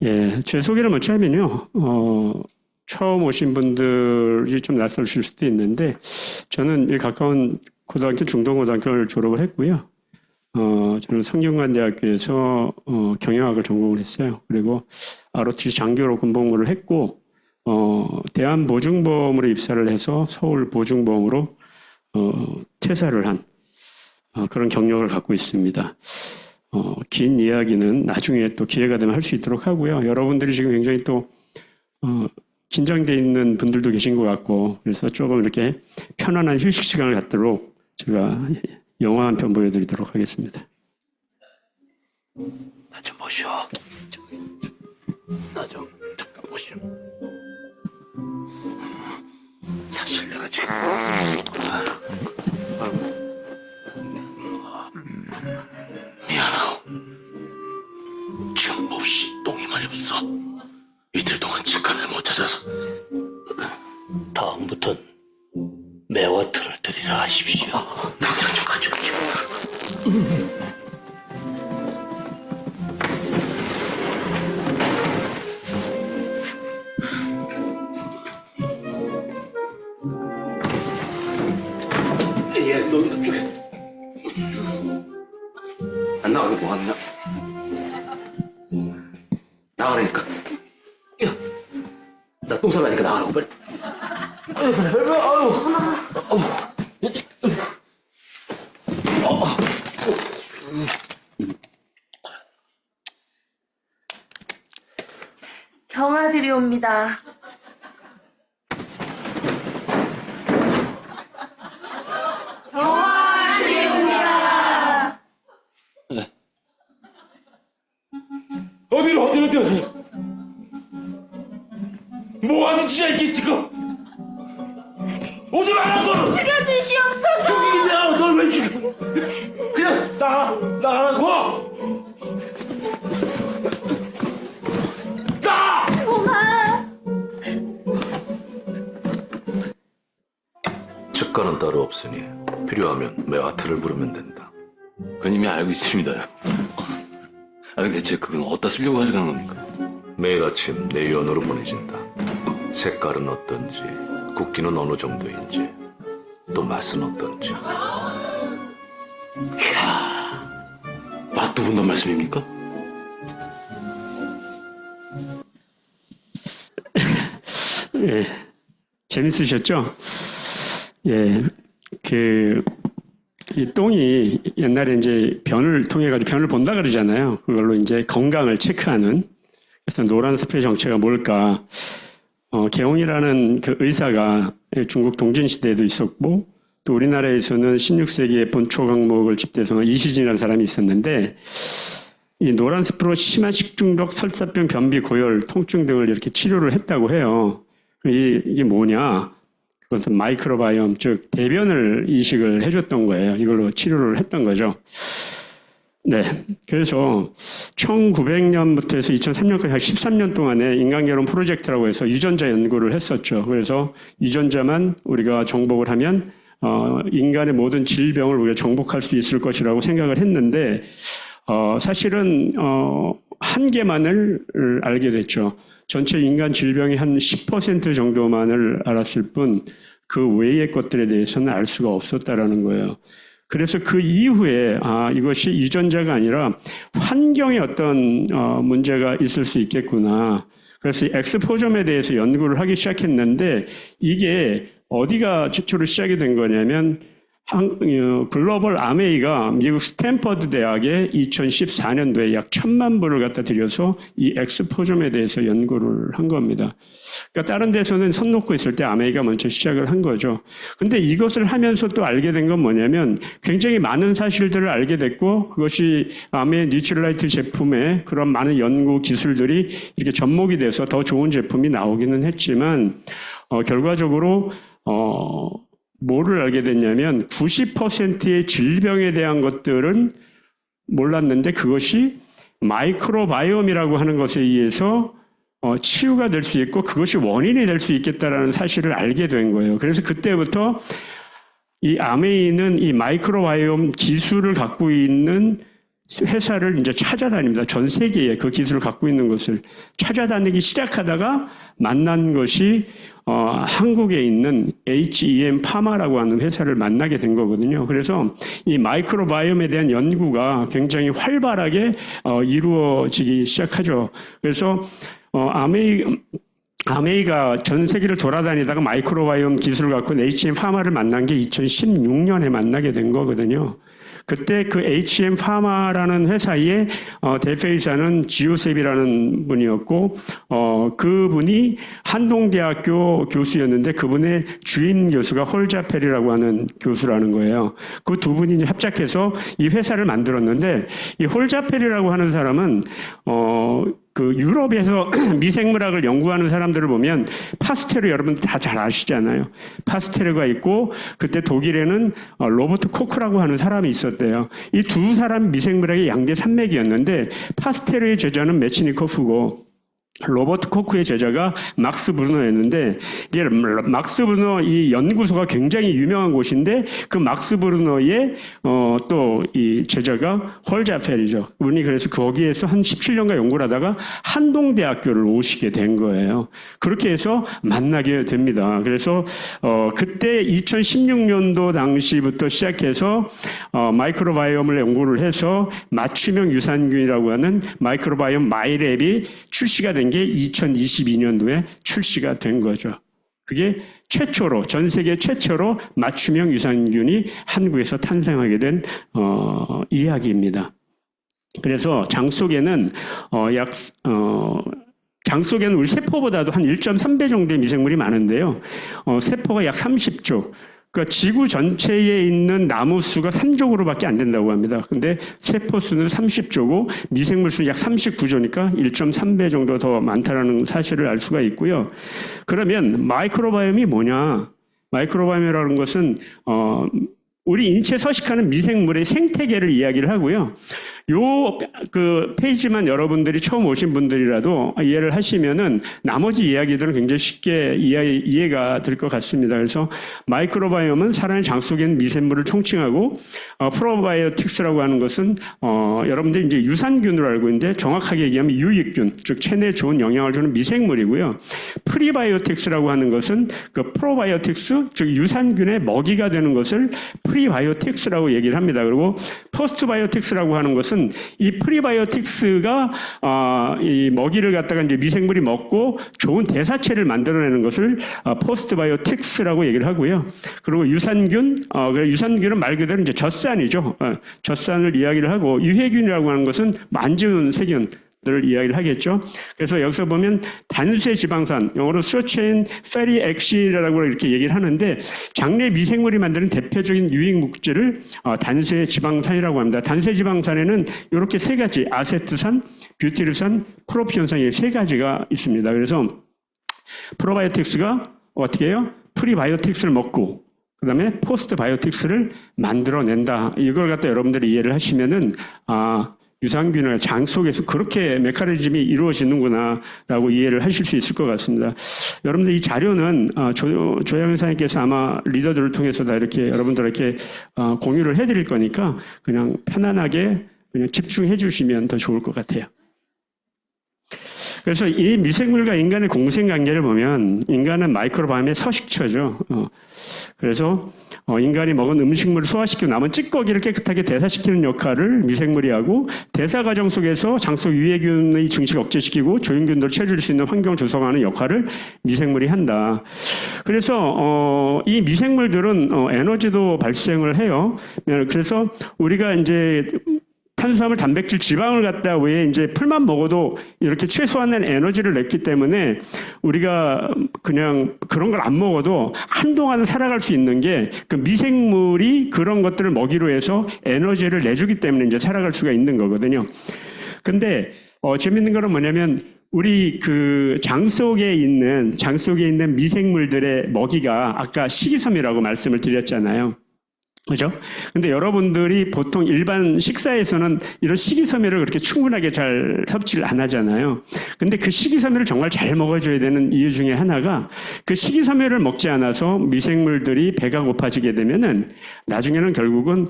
예, 제 소개를 먼저 하면요. 처음 오신 분들이 좀 낯설실 수도 있는데, 저는 이 가까운 고등학교, 중동고등학교를 졸업을 했고요. 저는 성균관대학교에서 경영학을 전공을 했어요. 그리고 ROTC 장교로 군복무를 했고, 대한보증보험으로 입사를 해서 서울보증보험으로 퇴사를 한 그런 경력을 갖고 있습니다. 긴 이야기는 나중에 또 기회가 되면 할 수 있도록 하고요. 여러분들이 지금 굉장히 또 긴장돼 있는 분들도 계신 것 같고, 그래서 조금 이렇게 편안한 휴식 시간을 갖도록 제가 영화 한 편 보여드리도록 하겠습니다. 나 좀 보시오. 나 좀 잠깐 보시오. 사실 내가 지금 미안하오. 지금 몹시 똥이 많이 없어. 이틀 동안 직관을 못 찾아서. 다음부턴 매화틀을 드리라 하십시오. 당장 좀 가져오시오. 예, 너 이쪽에 안 나가게 뭐 하느냐? 나가라니까. 야, 나 똥 싸라니까 나가라고 빨리. 아유, 빨리. 아유, 경아들이 옵니다. 경아들이 옵니다. 어디로? 뭐 하는 짓이야 이게 지금? 오지 말라고! 죽여주시옵소서. 죽이냐? 널 왜 죽여? 그냥 나가라고! 나! 경아. 직관은 따로 없으니 필요하면 매화틀을 부르면 된다. 그건 이미 알고 있습니다요. 근데 대체 그건 어디다 쓰려고 하시는 겁니까? 매일 아침 내 연으로 보내진다. 색깔은 어떤지, 굵기는 어느 정도인지, 또 맛은 어떤지. 맛도 본단 말씀입니까? 예, 재밌으셨죠? 예, 이 똥이 옛날에 이제 변을 통해 가지고 변을 본다 그러잖아요. 그걸로 이제 건강을 체크하는. 그래서 노란 스프레이 정체가 뭘까? 개홍이라는 그 의사가 중국 동진 시대에도 있었고, 또 우리나라에서는 16세기에 본초 강목을 집대성한 이시진이라는 사람이 있었는데, 이 노란 스프로 심한 식중독, 설사병, 변비, 고열, 통증 등을 이렇게 치료를 했다고 해요. 이게 뭐냐? 그것은 마이크로바이옴, 즉 대변을 이식을 해줬던 거예요. 이걸로 치료를 했던 거죠. 네, 그래서 1900년부터 해서 2003년까지 한 13년 동안에 인간개론 프로젝트라고 해서 유전자 연구를 했었죠. 그래서 유전자만 우리가 정복을 하면 인간의 모든 질병을 우리가 정복할 수 있을 것이라고 생각을 했는데 사실은 한 개만을 알게 됐죠. 전체 인간 질병의 한 10% 정도만을 알았을 뿐 그 외의 것들에 대해서는 알 수가 없었다라는 거예요. 그래서 그 이후에 이것이 유전자가 아니라 환경에 어떤 문제가 있을 수 있겠구나. 그래서 엑스포점에 대해서 연구를 하기 시작했는데 이게 어디가 최초로 시작이 된 거냐면 글로벌 아메이가 미국 스탠퍼드 대학에 2014년도에 약 1,000만 불을 갖다 들여서 이 엑스포점에 대해서 연구를 한 겁니다. 그러니까 다른 데서는 손 놓고 있을 때 아메이가 먼저 시작을 한 거죠. 근데 이것을 하면서 또 알게 된 건 뭐냐면 굉장히 많은 사실들을 알게 됐고 그것이 아메이 뉴트럴라이트 제품에 그런 많은 연구 기술들이 이렇게 접목이 돼서 더 좋은 제품이 나오기는 했지만 결과적으로 뭐를 알게 됐냐면 90%의 질병에 대한 것들은 몰랐는데 그것이 마이크로바이옴이라고 하는 것에 의해서 치유가 될 수 있고 그것이 원인이 될 수 있겠다라는 사실을 알게 된 거예요. 그래서 그때부터 이 아메이는 이 마이크로바이옴 기술을 갖고 있는 회사를 이제 찾아다닙니다. 전 세계에 그 기술을 갖고 있는 것을 찾아다니기 시작하다가 만난 것이 한국에 있는 HEM 파마라고 하는 회사를 만나게 된 거거든요. 그래서 이 마이크로바이옴에 대한 연구가 굉장히 활발하게 이루어지기 시작하죠. 그래서 아메이가 전 세계를 돌아다니다가 마이크로바이옴 기술을 갖고 있는 HEM 파마를 만난 게 2016년에 만나게 된 거거든요. 그때 그 HM 파마라는 회사의 대표이사는 지오셉이라는 분이었고, 그분이 한동대학교 교수였는데 그분의 주임 교수가 홀자펠이라고 하는 교수라는 거예요. 그 두 분이 이제 합작해서 이 회사를 만들었는데, 이 홀자펠이라고 하는 사람은 그 유럽에서 미생물학을 연구하는 사람들을 보면 파스테르 여러분 다 잘 아시잖아요. 파스테르가 있고 그때 독일에는 로버트 코크라고 하는 사람이 있었대요. 이 두 사람 미생물학의 양대 산맥이었는데 파스테르의 제자는 메치니코프고 로버트 코크의 제자가 막스 브루너였는데 이게 막스 브루너 이 연구소가 굉장히 유명한 곳인데 그 막스 브루너의 또 이 제자가 홀자펠이죠. 그분이 그래서 거기에서 한 17년간 연구를 하다가 한동대학교를 오시게 된 거예요. 그렇게 해서 만나게 됩니다. 그래서 그때 2016년도 당시부터 시작해서 마이크로바이옴을 연구를 해서 맞춤형 유산균이라고 하는 마이크로바이옴 마이랩이 출시가 된 게 2022년도에 출시가 된 거죠. 그게 최초로 전 세계 최초로 맞춤형 유산균이 한국에서 탄생하게 된 이야기입니다. 그래서 장 속에는 장 속에는 우리 세포보다도 한 1.3배 정도의 미생물이 많은데요. 세포가 약 30조. 그러니까 지구 전체에 있는 나무 수가 3조구로밖에 안 된다고 합니다. 근데 세포 수는 30조고 미생물 수는 약 39조니까 1.3배 정도 더 많다라는 사실을 알 수가 있고요. 그러면 마이크로바이옴이 뭐냐? 마이크로바이옴이라는 것은 우리 인체에 서식하는 미생물의 생태계를 이야기를 하고요. 그 페이지만 여러분들이 처음 오신 분들이라도 이해를 하시면은 나머지 이야기들은 굉장히 쉽게 이해가 될 것 같습니다. 그래서 마이크로바이옴은 살아있는 장 속에 있는 미생물을 총칭하고 프로바이오틱스라고 하는 것은 여러분들이 이제 유산균으로 알고 있는데 정확하게 얘기하면 유익균, 즉 체내에 좋은 영향을 주는 미생물이고요. 프리바이오틱스라고 하는 것은 그 프로바이오틱스, 즉 유산균의 먹이가 되는 것을 프리바이오틱스라고 얘기를 합니다. 그리고 포스트바이오틱스라고 하는 것은 이 프리바이오틱스가 이 먹이를 갖다가 이제 미생물이 먹고 좋은 대사체를 만들어내는 것을 포스트바이오틱스라고 얘기를 하고요. 그리고 유산균은 말 그대로 이제 젖산이죠. 젖산을 이야기를 하고 유해균이라고 하는 것은 만지는 세균. 를 이야기를 하겠죠. 그래서 여기서 보면 단수의 지방산, 영어로 short-chain fatty acid라고 이렇게 얘기를 하는데 장내 미생물이 만드는 대표적인 유익 물질을 단수의 지방산이라고 합니다. 단수의 지방산에는 이렇게 세 가지, 아세트산, 뷰티르산, 프로피온산 이 세 가지가 있습니다. 그래서 프로바이오틱스가 어떻게 해요? 프리바이오틱스를 먹고 그다음에 포스트바이오틱스를 만들어낸다. 이걸 갖다 여러분들이 이해를 하시면은 유산균을 장 속에서 그렇게 메커니즘이 이루어지는구나라고 이해를 하실 수 있을 것 같습니다. 여러분들 이 자료는 조양현 사님께서 아마 리더들을 통해서 다 이렇게 여러분들에게 공유를 해드릴 거니까 그냥 편안하게 그냥 집중해 주시면 더 좋을 것 같아요. 그래서 이 미생물과 인간의 공생관계를 보면 인간은 마이크로바이옴의 서식처죠. 그래서 인간이 먹은 음식물을 소화시키고 남은 찌꺼기를 깨끗하게 대사시키는 역할을 미생물이 하고 대사 과정 속에서 장 속 유해균의 증식을 억제시키고 조용균들을 채워줄 수 있는 환경을 조성하는 역할을 미생물이 한다. 그래서 이 미생물들은 에너지도 발생을 해요. 그래서 우리가 이제 탄수화물, 단백질, 지방을 갖다 왜 이제 풀만 먹어도 이렇게 최소한의 에너지를 냈기 때문에 우리가 그냥 그런 걸 안 먹어도 한동안은 살아갈 수 있는 게 그 미생물이 그런 것들을 먹이로 해서 에너지를 내주기 때문에 이제 살아갈 수가 있는 거거든요. 근데 재밌는 거는 뭐냐면 우리 그 장 속에 있는 미생물들의 먹이가 아까 식이섬유라고 말씀을 드렸잖아요. 그죠? 근데 여러분들이 보통 일반 식사에서는 이런 식이섬유를 그렇게 충분하게 잘 섭취를 안 하잖아요. 근데 그 식이섬유를 정말 잘 먹어줘야 되는 이유 중에 하나가 그 식이섬유를 먹지 않아서 미생물들이 배가 고파지게 되면은 나중에는 결국은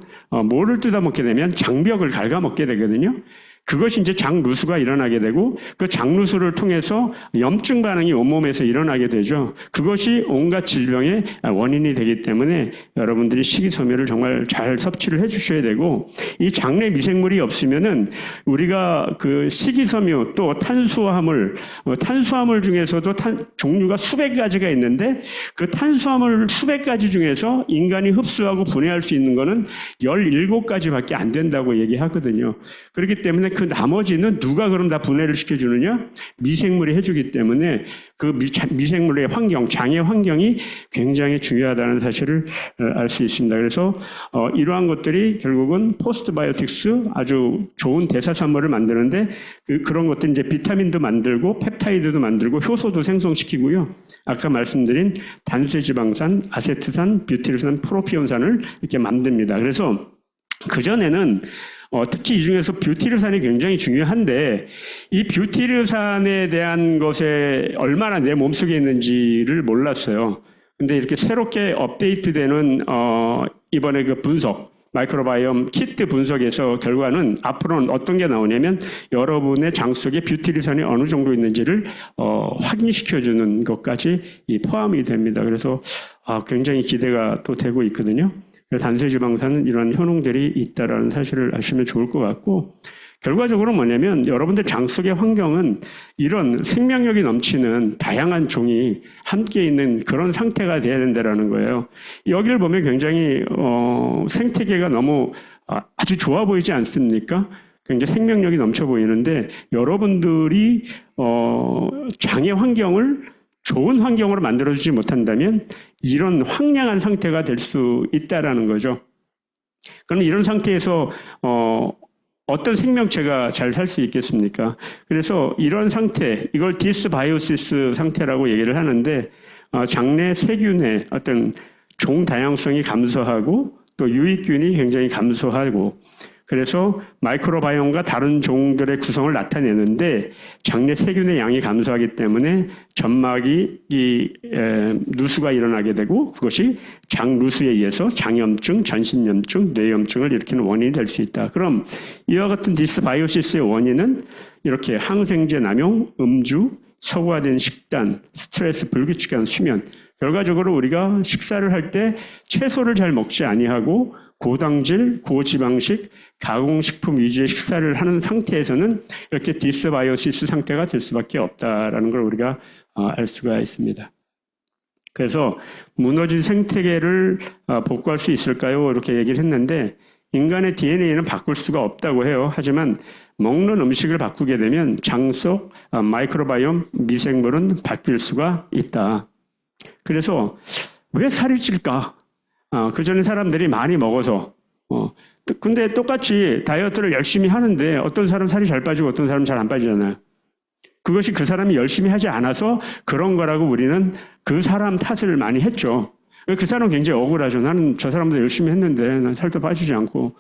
뭐를 뜯어 먹게 되면 장벽을 갉아먹게 되거든요. 그것이 이제 장누수가 일어나게 되고 그 장누수를 통해서 염증 반응이 온몸에서 일어나게 되죠. 그것이 온갖 질병의 원인이 되기 때문에 여러분들이 식이섬유를 정말 잘 섭취를 해주셔야 되고 이 장내 미생물이 없으면은 우리가 그 식이섬유 또 탄수화물 중에서도 종류가 수백 가지가 있는데 그 탄수화물 수백 가지 중에서 인간이 흡수하고 분해할 수 있는 거는 17가지밖에 안 된다고 얘기하거든요. 그렇기 때문에 그 나머지는 누가 그럼 다 분해를 시켜주느냐? 미생물이 해주기 때문에 그 미생물의 환경, 장의 환경이 굉장히 중요하다는 사실을 알 수 있습니다. 그래서 이러한 것들이 결국은 포스트바이오틱스 아주 좋은 대사산물을 만드는데 그런 것들 이제 비타민도 만들고 펩타이드도 만들고 효소도 생성시키고요. 아까 말씀드린 단수지방산, 아세트산, 뷰티르산, 프로피온산을 이렇게 만듭니다. 그래서 그전에는 특히 이 중에서 뷰티르산이 굉장히 중요한데 이 뷰티르산에 대한 것에 얼마나 내 몸속에 있는지를 몰랐어요. 근데 이렇게 새롭게 업데이트되는 이번에 그 분석 마이크로바이옴 키트 분석에서 결과는 앞으로는 어떤 게 나오냐면 여러분의 장 속에 뷰티르산이 어느 정도 있는지를 확인시켜주는 것까지 포함이 됩니다. 그래서 굉장히 기대가 또 되고 있거든요. 단수지방산은 이런 효능들이 있다는 사실을 아시면 좋을 것 같고 결과적으로 뭐냐면 여러분들 장 속의 환경은 이런 생명력이 넘치는 다양한 종이 함께 있는 그런 상태가 돼야 된다는 거예요. 여기를 보면 굉장히 생태계가 너무 아주 좋아 보이지 않습니까? 굉장히 생명력이 넘쳐 보이는데 여러분들이 장의 환경을 좋은 환경으로 만들어주지 못한다면 이런 황량한 상태가 될 수 있다라는 거죠. 그럼 이런 상태에서 어떤 생명체가 잘 살 수 있겠습니까? 그래서 이런 상태, 이걸 디스바이오시스 상태라고 얘기를 하는데 장내 세균의 어떤 종 다양성이 감소하고 또 유익균이 굉장히 감소하고 그래서 마이크로바이옴과 다른 종들의 구성을 나타내는데 장내 세균의 양이 감소하기 때문에 점막이 누수가 일어나게 되고 그것이 장누수에 의해서 장염증, 전신염증, 뇌염증을 일으키는 원인이 될 수 있다. 그럼 이와 같은 디스바이오시스의 원인은 이렇게 항생제 남용, 음주, 서구화된 식단, 스트레스, 불규칙한 수면 결과적으로 우리가 식사를 할 때 채소를 잘 먹지 아니하고 고당질, 고지방식, 가공식품 위주의 식사를 하는 상태에서는 이렇게 디스바이오시스 상태가 될 수밖에 없다라는 걸 우리가 알 수가 있습니다. 그래서 무너진 생태계를 복구할 수 있을까요? 이렇게 얘기를 했는데 인간의 DNA는 바꿀 수가 없다고 해요. 하지만 먹는 음식을 바꾸게 되면 장 속 마이크로바이옴 미생물은 바뀔 수가 있다. 그래서 왜 살이 찔까? 그전에 사람들이 많이 먹어서 근데 똑같이 다이어트를 열심히 하는데 어떤 사람 살이 잘 빠지고 어떤 사람 잘 안 빠지잖아요. 그것이 그 사람이 열심히 하지 않아서 그런 거라고 우리는 그 사람 탓을 많이 했죠. 그 사람은 굉장히 억울하죠. 나는 저 사람보다 열심히 했는데 난 살도 빠지지 않고.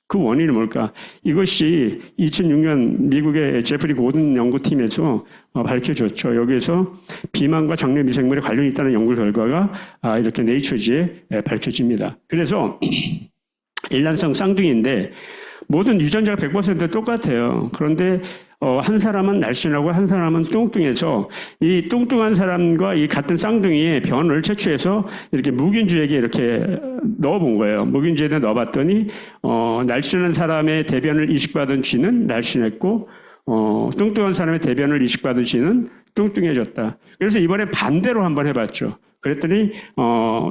그 원인이 뭘까? 이것이 2006년 미국의 제프리 고든 연구팀에서 밝혀졌죠. 여기에서 비만과 장내 미생물에 관련이 있다는 연구 결과가 이렇게 네이처지에 밝혀집니다. 그래서 일란성 쌍둥이인데 모든 유전자가 100% 똑같아요. 그런데 한 사람은 날씬하고 한 사람은 뚱뚱해서 이 뚱뚱한 사람과 이 같은 쌍둥이의 변을 채취해서 이렇게 묵인주에게 이렇게 넣어본 거예요. 묵인주에다 넣어봤더니 날씬한 사람의 대변을 이식받은 쥐는 날씬했고 뚱뚱한 사람의 대변을 이식받은 쥐는 뚱뚱해졌다. 그래서 이번에 반대로 한번 해봤죠. 그랬더니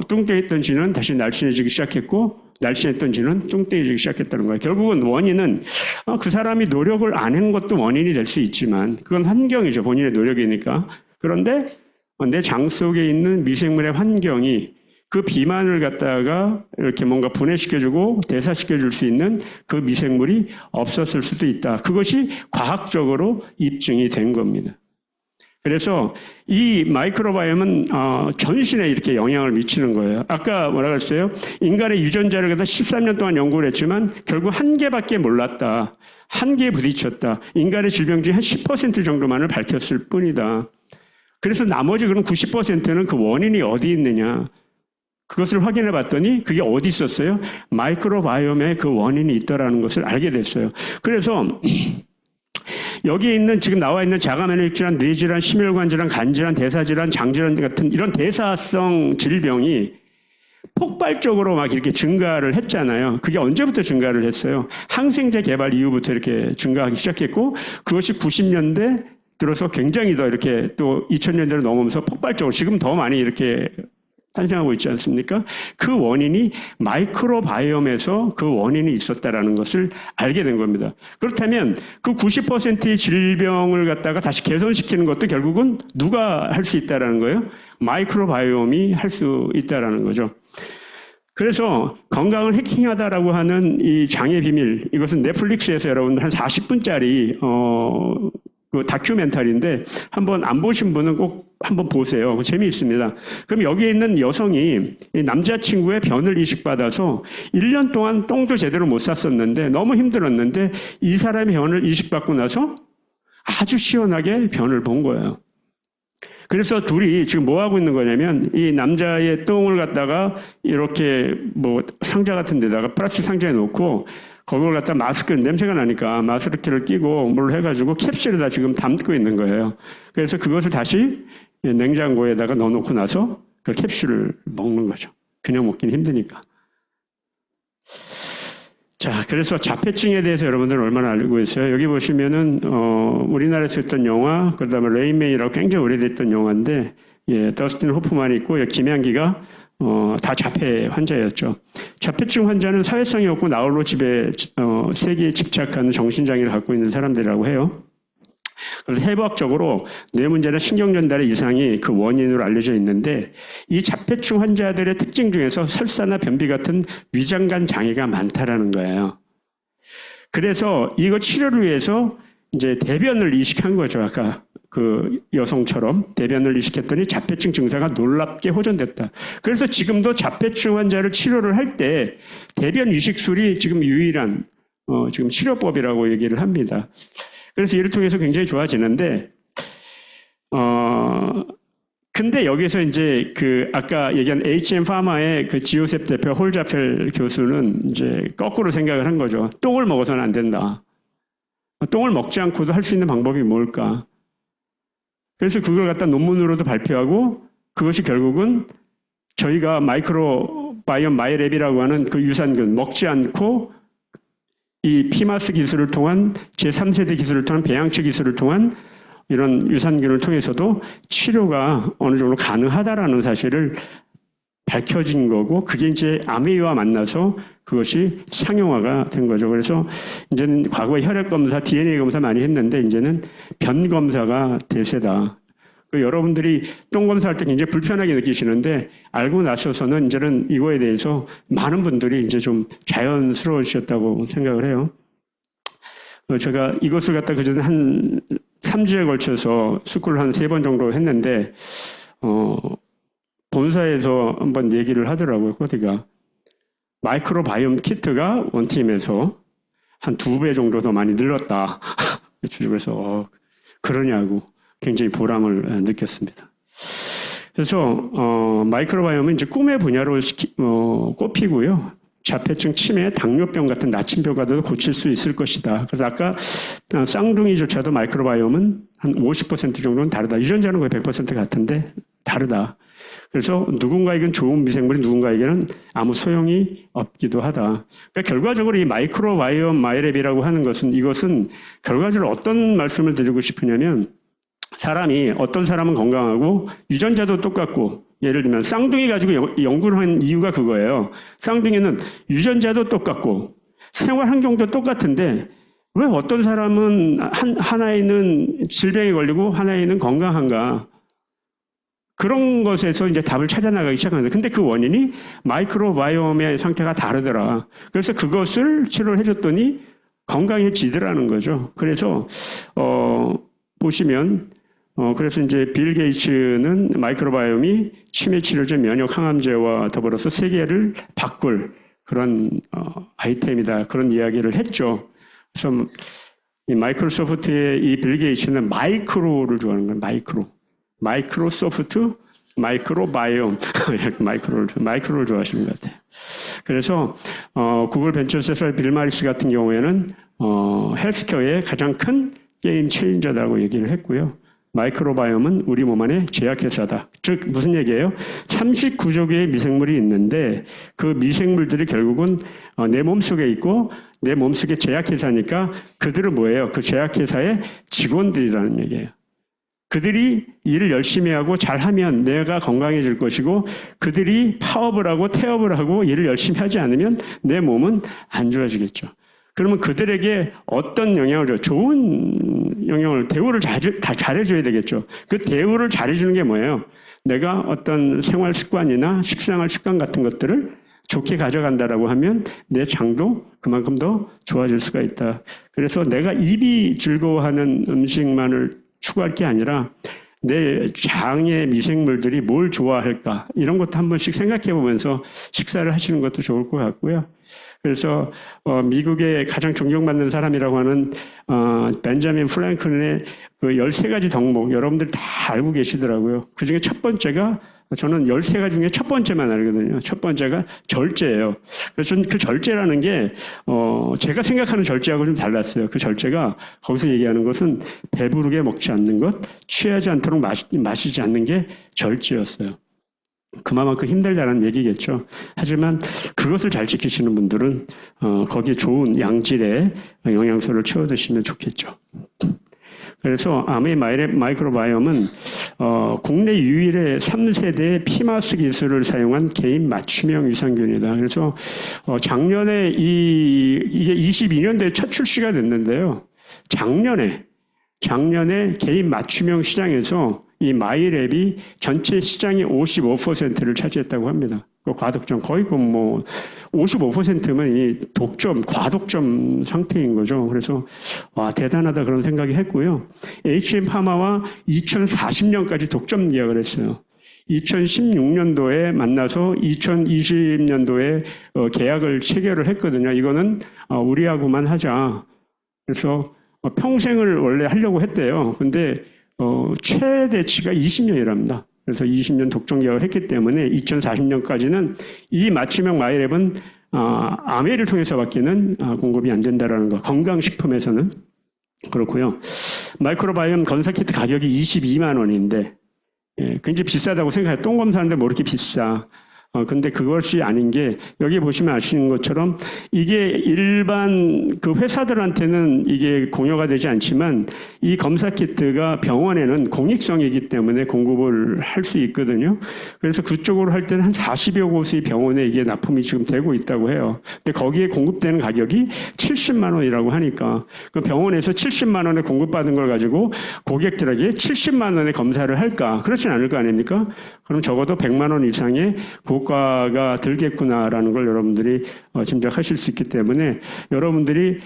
뚱뚱했던 쥐는 다시 날씬해지기 시작했고 날씬했던 쥐는 뚱뚱해지기 시작했다는 거예요. 결국은 원인은 그 사람이 노력을 안 한 것도 원인이 될 수 있지만 그건 환경이죠. 본인의 노력이니까. 그런데 내 장 속에 있는 미생물의 환경이 그 비만을 갖다가 이렇게 뭔가 분해시켜주고 대사시켜줄 수 있는 그 미생물이 없었을 수도 있다. 그것이 과학적으로 입증이 된 겁니다. 그래서 이 마이크로바이옴은 전신에 이렇게 영향을 미치는 거예요. 아까 뭐라 그랬어요? 인간의 유전자를 갖다 13년 동안 연구를 했지만 결국 한 개밖에 몰랐다. 한 개에 부딪혔다. 인간의 질병 중에 한 10% 정도만을 밝혔을 뿐이다. 그래서 나머지 그럼 90%는 그 원인이 어디 있느냐. 그것을 확인해 봤더니 그게 어디 있었어요? 마이크로바이옴에 그 원인이 있다라는 것을 알게 됐어요. 그래서 여기에 있는 지금 나와 있는 자가면역 질환, 뇌질환, 심혈관 질환, 간질환, 대사질환, 장질환 같은 이런 대사성 질병이 폭발적으로 막 이렇게 증가를 했잖아요. 그게 언제부터 증가를 했어요? 항생제 개발 이후부터 이렇게 증가하기 시작했고 그것이 90년대 들어서 굉장히 더 이렇게 또 2000년대로 넘으면서 폭발적으로 지금 더 많이 이렇게 탄생하고 있지 않습니까? 그 원인이 마이크로바이옴에서 그 원인이 있었다라는 것을 알게 된 겁니다. 그렇다면 그 90%의 질병을 갖다가 다시 개선시키는 것도 결국은 누가 할 수 있다라는 거예요? 마이크로바이옴이 할 수 있다라는 거죠. 그래서 건강을 해킹하다라고 하는 이 장의 비밀, 이것은 넷플릭스에서 여러분 한 40분짜리 그 다큐멘터리인데 한번 안 보신 분은 꼭 한번 보세요. 재미있습니다. 그럼 여기에 있는 여성이 남자친구의 변을 이식받아서 1년 동안 똥도 제대로 못 쌌었는데 너무 힘들었는데 이 사람의 변을 이식받고 나서 아주 시원하게 변을 본 거예요. 그래서 둘이 지금 뭐 하고 있는 거냐면 이 남자의 똥을 갖다가 이렇게 뭐 상자 같은 데다가 플라스틱 상자에 놓고 거기를 갖다 마스크, 냄새가 나니까 마스크를 끼고 뭘 해가지고 캡슐에다 지금 담고 있는 거예요. 그래서 그것을 다시 냉장고에다가 넣어놓고 나서 그 캡슐을 먹는 거죠. 그냥 먹기는 힘드니까. 자, 그래서 자폐증에 대해서 여러분들은 얼마나 알고 있어요? 여기 보시면은, 우리나라에서 했던 영화, 그 다음에 레인맨이라고 굉장히 오래됐던 영화인데, 예, 더스틴 호프만이 있고, 김양기가 다 자폐 환자였죠. 자폐증 환자는 사회성이 없고 나홀로 집에 세계에 집착하는 정신장애를 갖고 있는 사람들이라고 해요. 그래서 해부학적으로 뇌 문제나 신경 전달의 이상이 그 원인으로 알려져 있는데 이 자폐증 환자들의 특징 중에서 설사나 변비 같은 위장관 장애가 많다라는 거예요. 그래서 이거 치료를 위해서 이제 대변을 이식한 거죠. 아까 그 여성처럼 대변을 이식했더니 자폐증 증상가 놀랍게 호전됐다. 그래서 지금도 자폐증 환자를 치료를 할 때 대변 이식술이 지금 유일한 지금 치료법이라고 얘기를 합니다. 그래서 이를 통해서 굉장히 좋아지는데 근데 여기서 이제 그 아까 얘기한 HM 파마의 그 지오셉 대표 홀자펠 교수는 이제 거꾸로 생각을 한 거죠. 똥을 먹어서는 안 된다. 똥을 먹지 않고도 할 수 있는 방법이 뭘까? 그래서 그걸 갖다 논문으로도 발표하고 그것이 결국은 저희가 마이크로바이옴 마이랩이라고 하는 그 유산균 먹지 않고 이 피마스 기술을 통한 제3세대 기술을 통한 배양치 기술을 통한 이런 유산균을 통해서도 치료가 어느 정도 가능하다라는 사실을 밝혀진 거고 그게 이제 아메이와 만나서 그것이 상용화가 된 거죠. 그래서 이제는 과거에 혈액 검사, DNA 검사 많이 했는데 이제는 변 검사가 대세다. 여러분들이 똥 검사할 때 굉장히 불편하게 느끼시는데 알고 나셔서는 이제는 이거에 대해서 많은 분들이 이제 좀 자연스러우셨다고 생각을 해요. 제가 이것을 갖다 그전에 한 3주에 걸쳐서 스쿨을 한 3번 정도 했는데 본사에서 한번 얘기를 하더라고요. 코디가 마이크로바이옴 키트가 원팀에서 한 2배 정도 더 많이 늘었다. 그래서 그러냐고 굉장히 보람을 느꼈습니다. 그래서 마이크로바이옴은 이제 꿈의 분야로 꼽히고요. 자폐증, 치매, 당뇨병 같은 나침병과도 고칠 수 있을 것이다. 그래서 아까 쌍둥이조차도 마이크로바이옴은 한 50% 정도는 다르다. 유전자는 거의 100% 같은데 다르다. 그래서 누군가에게는 좋은 미생물이 누군가에게는 아무 소용이 없기도 하다. 그러니까 결과적으로 이 마이크로바이옴 마이랩이라고 하는 것은 이것은 결과적으로 어떤 말씀을 드리고 싶으냐면 사람이 어떤 사람은 건강하고 유전자도 똑같고 예를 들면 쌍둥이 가지고 연구를 한 이유가 그거예요. 쌍둥이는 유전자도 똑같고 생활 환경도 똑같은데 왜 어떤 사람은 하나에는 질병에 걸리고 하나에는 건강한가? 그런 것에서 이제 답을 찾아나가기 시작하는데 근데 그 원인이 마이크로바이옴의 상태가 다르더라. 그래서 그것을 치료를 해줬더니 건강해지더라는 거죠. 그래서 보시면 그래서 이제 빌 게이츠는 마이크로바이옴이 치매 치료제, 면역 항암제와 더불어서 세계를 바꿀 그런 아이템이다. 그런 이야기를 했죠. 그래서 이 마이크로소프트의 이 빌 게이츠는 마이크로를 좋아하는 거예요. 마이크로소프트, 마이크로바이옴, 마이크로를 좋아하시는 것 같아요. 그래서 구글 벤처스에서 빌 마리스 같은 경우에는 헬스케어의 가장 큰 게임 체인저다고 얘기를 했고요. 마이크로바이옴은 우리 몸 안에 제약회사다. 즉 무슨 얘기예요? 39조 개의 미생물이 있는데 그 미생물들이 결국은 내 몸속에 있고 내 몸속에 제약회사니까 그들은 뭐예요? 그 제약회사의 직원들이라는 얘기예요. 그들이 일을 열심히 하고 잘하면 내가 건강해질 것이고 그들이 파업을 하고 태업을 하고 일을 열심히 하지 않으면 내 몸은 안 좋아지겠죠. 그러면 그들에게 어떤 영향을 줘요? 좋은 영향을, 대우를 다 잘해줘야 되겠죠. 그 대우를 잘해주는 게 뭐예요? 내가 어떤 생활 습관이나 식생활 습관 같은 것들을 좋게 가져간다라고 하면 내 장도 그만큼 더 좋아질 수가 있다. 그래서 내가 입이 즐거워하는 음식만을 추구할 게 아니라 내 장의 미생물들이 뭘 좋아할까 이런 것도 한 번씩 생각해 보면서 식사를 하시는 것도 좋을 것 같고요. 그래서 미국의 가장 존경받는 사람이라고 하는 벤자민 프랭클린의 그 13가지 덕목 여러분들 다 알고 계시더라고요. 그중에 첫 번째가 저는 13가지 중에 첫 번째만 알거든요. 첫 번째가 절제예요. 그래서 그 절제라는 게 제가 생각하는 절제하고 좀 달랐어요. 그 절제가 거기서 얘기하는 것은 배부르게 먹지 않는 것, 취하지 않도록 마시지 않는 게 절제였어요. 그만큼 힘들다는 얘기겠죠. 하지만 그것을 잘 지키시는 분들은 거기에 좋은 양질의 영양소를 채워 드시면 좋겠죠. 그래서 아메 마이크로바이옴은 국내 유일의 3세대 피마스 기술을 사용한 개인 맞춤형 유산균이다. 그래서 작년에 이게 22년도에 첫 출시가 됐는데요. 작년에 개인 맞춤형 시장에서 이 마이랩이 전체 시장의 55%를 차지했다고 합니다. 그 과독점 거의 55%면 이 독점, 과독점 상태인 거죠. 그래서 와 대단하다 그런 생각이 했고요. HM파마와 2040년까지 독점 계약을 했어요. 2016년도에 만나서 2020년도에 계약을 체결을 했거든요. 이거는 우리하고만 하자. 그래서 평생을 원래 하려고 했대요. 근데 최대치가 20년이랍니다. 그래서 20년 독점 계약을 했기 때문에 2040년까지는 이 맞춤형 마이랩은 아메를 통해서밖에는 공급이 안 된다라는 거. 건강식품에서는 그렇고요. 마이크로바이옴 검사키트 가격이 22만 원인데 굉장히 비싸다고 생각해요. 똥 검사하는데 뭐 이렇게 비싸. 근데 그것이 아닌 게 여기 보시면 아시는 것처럼 이게 일반 그 회사들한테는 이게 공여가 되지 않지만 이 검사 키트가 병원에는 공익성이기 때문에 공급을 할 수 있거든요. 그래서 그쪽으로 할 때는 한 40여 곳의 병원에 이게 납품이 지금 되고 있다고 해요. 근데 거기에 공급되는 가격이 70만 원이라고 하니까 그 병원에서 70만 원에 공급받은 걸 가지고 고객들에게 70만 원의 검사를 할까? 그렇진 않을 거 아닙니까? 그럼 적어도 100만 원 이상의 고가가 들겠구나라는 걸 여러분들이 짐작하실 수 있기 때문에 여러분들이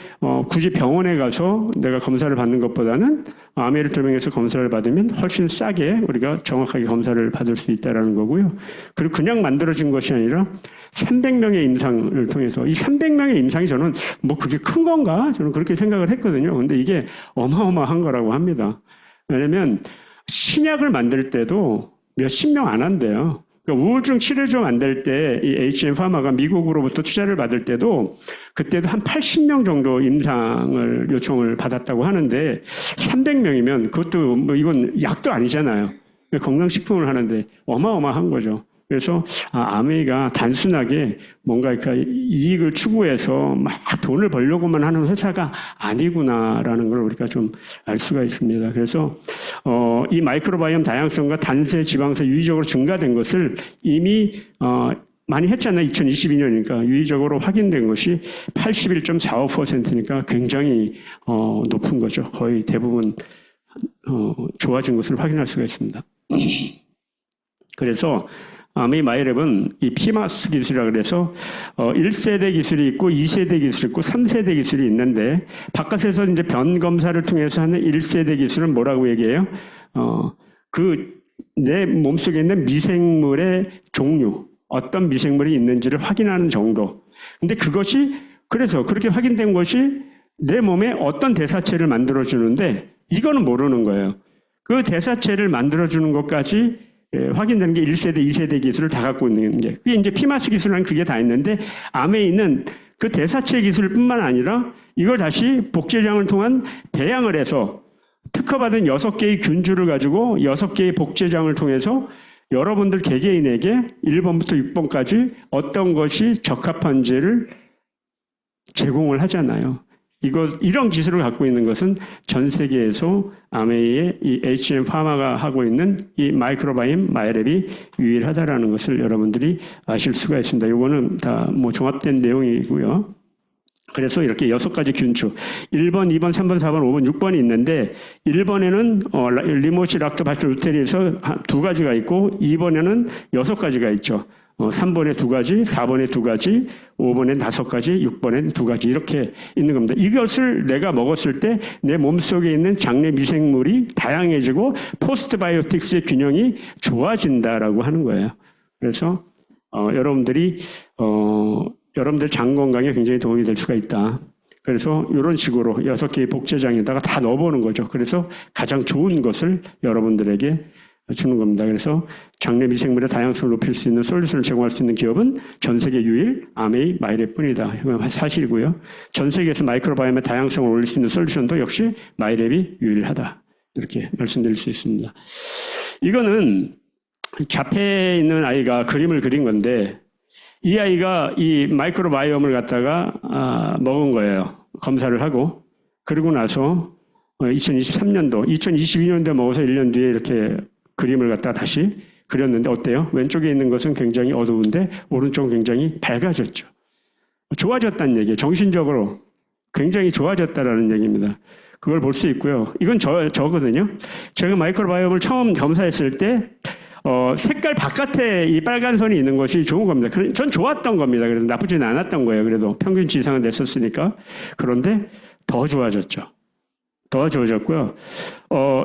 굳이 병원에 가서 내가 검사를 받는 것보다는 아메를 통해서 검사를 받으면 훨씬 싸게 우리가 정확하게 검사를 받을 수 있다는 거고요. 그리고 그냥 만들어진 것이 아니라 300명의 임상을 통해서 이 300명의 임상이 저는 뭐 그게 큰 건가? 저는 그렇게 생각을 했거든요. 근데 이게 어마어마한 거라고 합니다. 왜냐면 신약을 만들 때도 몇십 명 안 한대요. 그러니까 우울증 치료제 만들 때 이 HM파마가 미국으로부터 투자를 받을 때도 그때도 한 80명 정도 임상을 요청을 받았다고 하는데 300명이면 그것도 뭐 이건 약도 아니잖아요. 건강식품을 하는데 어마어마한 거죠. 그래서 아메이가 단순하게 뭔가 이익을 추구해서 막 돈을 벌려고만 하는 회사가 아니구나라는 걸 우리가 좀 알 수가 있습니다. 그래서 이 마이크로바이옴 다양성과 단세 지방세 유의적으로 증가된 것을 이미 많이 했잖아요. 2022년이니까 유의적으로 확인된 것이 81.45%니까 굉장히 높은 거죠. 거의 대부분 좋아진 것을 확인할 수가 있습니다. 그래서 아메 마이랩은 이 피마스 기술이라 그래서 1세대 기술이 있고 2세대 기술이 있고 3세대 기술이 있는데 바깥에서 이제 변 검사를 통해서 하는 1세대 기술은 뭐라고 얘기해요? 그 내 몸속에 있는 미생물의 종류, 어떤 미생물이 있는지를 확인하는 정도. 근데 그것이 그래서 그렇게 확인된 것이 내 몸에 어떤 대사체를 만들어주는데 이거는 모르는 거예요. 그 대사체를 만들어주는 것까지 확인되는 게 1세대, 2세대 기술을 다 갖고 있는 게. 그게 이제 피마스 기술은 그게 다 있는데 암에 있는 그 대사체 기술뿐만 아니라 이걸 다시 복제장을 통한 배양을 해서 특허받은 6개의 균주를 가지고 6개의 복제장을 통해서 여러분들 개개인에게 1번부터 6번까지 어떤 것이 적합한지를 제공을 하잖아요. 이런 기술을 갖고 있는 것은 전 세계에서 아메이의 이 HM 파마가 하고 있는 이 마이크로바이옴 마이랩이 유일하다라는 것을 여러분들이 아실 수가 있습니다. 이거는 다 뭐 종합된 내용이고요. 그래서 이렇게 6가지 균추 1번, 2번, 3번, 4번, 5번, 6번이 있는데 1번에는 리모시 락토바실루테리에서 2가지가 있고 2번에는 6가지가 있죠. 3번에 2가지, 4번에 2가지, 5번에 5가지, 6번에 2가지 이렇게 있는 겁니다. 이것을 내가 먹었을 때 내 몸속에 있는 장내 미생물이 다양해지고 포스트바이오틱스의 균형이 좋아진다라고 하는 거예요. 그래서 여러분들 장 건강에 굉장히 도움이 될 수가 있다. 그래서 이런 식으로 6개의 복제장에다가 다 넣어보는 거죠. 그래서 가장 좋은 것을 여러분들에게 주는 겁니다. 그래서 장내 미생물의 다양성을 높일 수 있는 솔루션을 제공할 수 있는 기업은 전 세계 유일 아메이 마이랩뿐이다. 이건 사실이고요. 전 세계에서 마이크로바이옴의 다양성을 올릴 수 있는 솔루션도 역시 마이랩이 유일하다. 이렇게 말씀드릴 수 있습니다. 이거는 자폐에 있는 아이가 그림을 그린 건데 이 아이가 이 마이크로바이옴을 갖다가 먹은 거예요. 검사를 하고. 그러고 나서 2023년도, 2022년도에 먹어서 1년 뒤에 이렇게 그림을 갖다가 다시 그렸는데 어때요? 왼쪽에 있는 것은 굉장히 어두운데 오른쪽은 굉장히 밝아졌죠. 좋아졌다는 얘기예요. 정신적으로 굉장히 좋아졌다라는 얘기입니다. 그걸 볼 수 있고요. 이건 저거든요. 제가 마이크로바이옴을 처음 검사했을 때 색깔 바깥에 이 빨간 선이 있는 것이 좋은 겁니다. 전 좋았던 겁니다. 그래서 나쁘지는 않았던 거예요. 그래도 평균치 이상은 됐었으니까. 그런데 더 좋아졌죠. 더 좋아졌고요.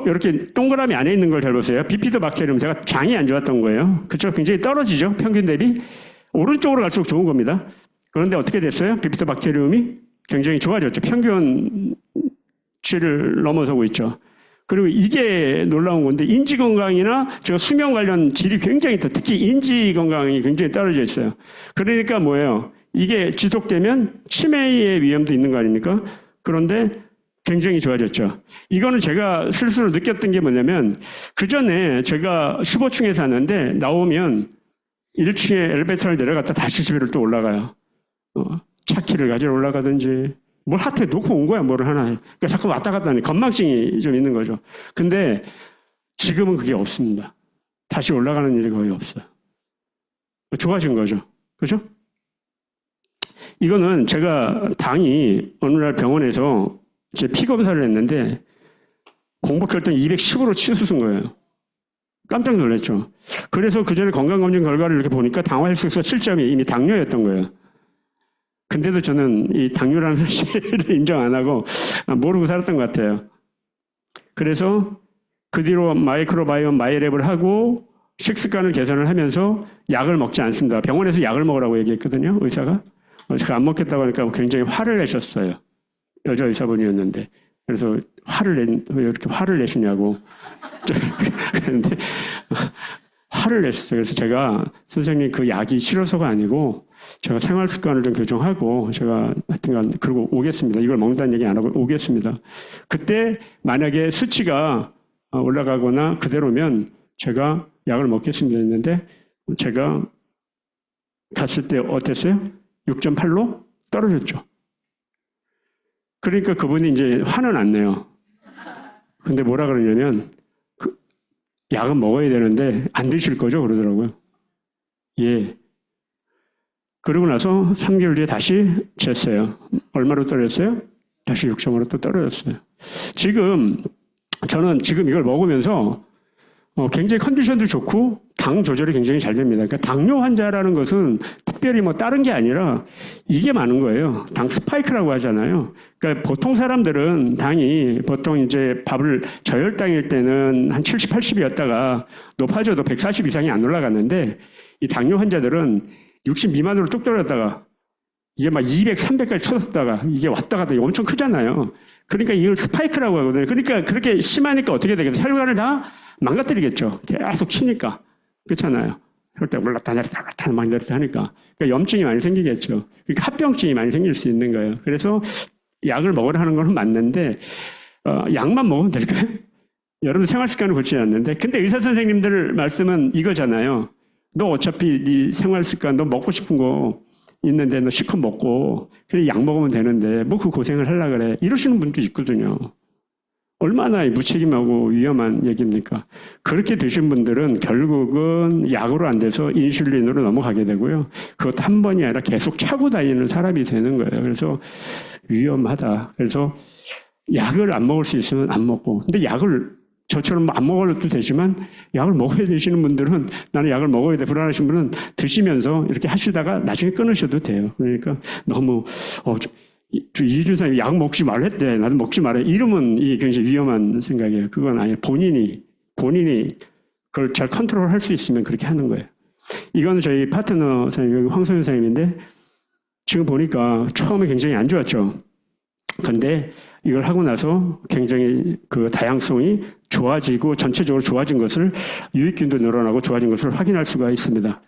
이렇게 동그라미 안에 있는 걸 잘 보세요. 비피도박테리움, 제가 장이 안 좋았던 거예요. 그쵸? 굉장히 떨어지죠. 평균 대비. 오른쪽으로 갈수록 좋은 겁니다. 그런데 어떻게 됐어요? 비피도박테리움이 굉장히 좋아졌죠. 평균치를 넘어서고 있죠. 그리고 이게 놀라운 건데 인지 건강이나 저 수면 관련 질이 굉장히 특히 인지 건강이 굉장히 떨어져 있어요. 그러니까 뭐예요? 이게 지속되면 치매의 위험도 있는 거 아닙니까? 그런데 굉장히 좋아졌죠. 이거는 제가 스스로 느꼈던 게 뭐냐면 그 전에 제가 15층에 사는데 나오면 1층에 엘리베이터를 내려갔다 다시 집으로 또 올라가요. 차키를 가지러 올라가든지 뭘 하트에 놓고 온 거야, 뭐를 하나. 그러니까 자꾸 왔다 갔다 하니 건망증이 좀 있는 거죠. 근데 지금은 그게 없습니다. 다시 올라가는 일이 거의 없어요. 좋아진 거죠. 그죠? 이거는 제가 당이 어느 날 병원에서 제 피 검사를 했는데 공복 혈당 210으로 치솟은 거예요. 깜짝 놀랐죠. 그래서 그 전에 건강검진 결과를 이렇게 보니까 당화 혈색소 7점이 이미 당뇨였던 거예요. 근데도 저는 이 당뇨라는 사실을 인정 안 하고 모르고 살았던 것 같아요. 그래서 그 뒤로 마이크로바이옴 마이랩을 하고 식습관을 개선을 하면서 약을 먹지 않습니다. 병원에서 약을 먹으라고 얘기했거든요, 의사가. 제가 안 먹겠다고 하니까 굉장히 화를 내셨어요. 여자 의사분이었는데. 그래서 왜 이렇게 화를 내시냐고. 그런데 화를 냈어요. 그래서 제가 선생님 그 약이 싫어서가 아니고 제가 생활 습관을 좀 교정하고 제가 하여튼간 그러고 오겠습니다. 이걸 먹는다는 얘기 안 하고 오겠습니다. 그때 만약에 수치가 올라가거나 그대로면 제가 약을 먹겠습니다 했는데 제가 갔을 때 어땠어요? 6.8로 떨어졌죠. 그러니까 그분이 이제 화는 안 내요. 근데 뭐라 그러냐면 약은 먹어야 되는데 안 드실 거죠? 그러더라고요. 예. 그러고 나서 3개월 뒤에 다시 쟀어요. 얼마로 떨어졌어요? 다시 6.5로 또 떨어졌어요. 저는 지금 이걸 먹으면서 굉장히 컨디션도 좋고 당 조절이 굉장히 잘 됩니다. 그러니까 당뇨 환자라는 것은 특별히 뭐 다른 게 아니라 이게 많은 거예요. 당 스파이크라고 하잖아요. 그러니까 보통 사람들은 당이 보통 이제 밥을 저혈당일 때는 한 70, 80이었다가 높아져도 140 이상이 안 올라갔는데 이 당뇨 환자들은 60 미만으로 뚝 떨어졌다가 이게 막 200, 300까지 쳐졌다가 이게 왔다 갔다 엄청 크잖아요. 그러니까 이걸 스파이크라고 하거든요. 그러니까 그렇게 심하니까 어떻게 되겠어요? 혈관을 다 망가뜨리겠죠. 계속 치니까. 그렇잖아요. 혈당 올랐다 내렸다 올랐다 막 내렸다 하니까. 그러니까 염증이 많이 생기겠죠. 그러니까 합병증이 많이 생길 수 있는 거예요. 그래서 약을 먹으라 하는 건 맞는데 약만 먹으면 될까요? 여러분 생활 습관을 고치지 않는데. 근데 의사 선생님들 말씀은 이거잖아요. 너 어차피 네 생활 습관 너 먹고 싶은 거 있는데 너 실컷 먹고 그래 약 먹으면 되는데 뭐 그 고생을 하려고 그래. 이러시는 분도 있거든요. 얼마나 무책임하고 위험한 얘기입니까? 그렇게 드신 분들은 결국은 약으로 안 돼서 인슐린으로 넘어가게 되고요. 그것도 한 번이 아니라 계속 차고 다니는 사람이 되는 거예요. 그래서 위험하다. 그래서 약을 안 먹을 수 있으면 안 먹고. 근데 약을 저처럼 안 먹어도 되지만 약을 먹어야 되시는 분들은 나는 약을 먹어야 돼 불안하신 분은 드시면서 이렇게 하시다가 나중에 끊으셔도 돼요. 그러니까 너무 이준사님이 약 먹지 말랬대. 나도 먹지 말래. 이러면 이게 굉장히 위험한 생각이에요. 그건 아니에요. 본인이 그걸 잘 컨트롤할 수 있으면 그렇게 하는 거예요. 이건 저희 파트너 선생님, 황소연 선생님인데 지금 보니까 처음에 굉장히 안 좋았죠. 그런데 이걸 하고 나서 굉장히 그 다양성이 좋아지고 전체적으로 좋아진 것을 유익균도 늘어나고 좋아진 것을 확인할 수가 있습니다.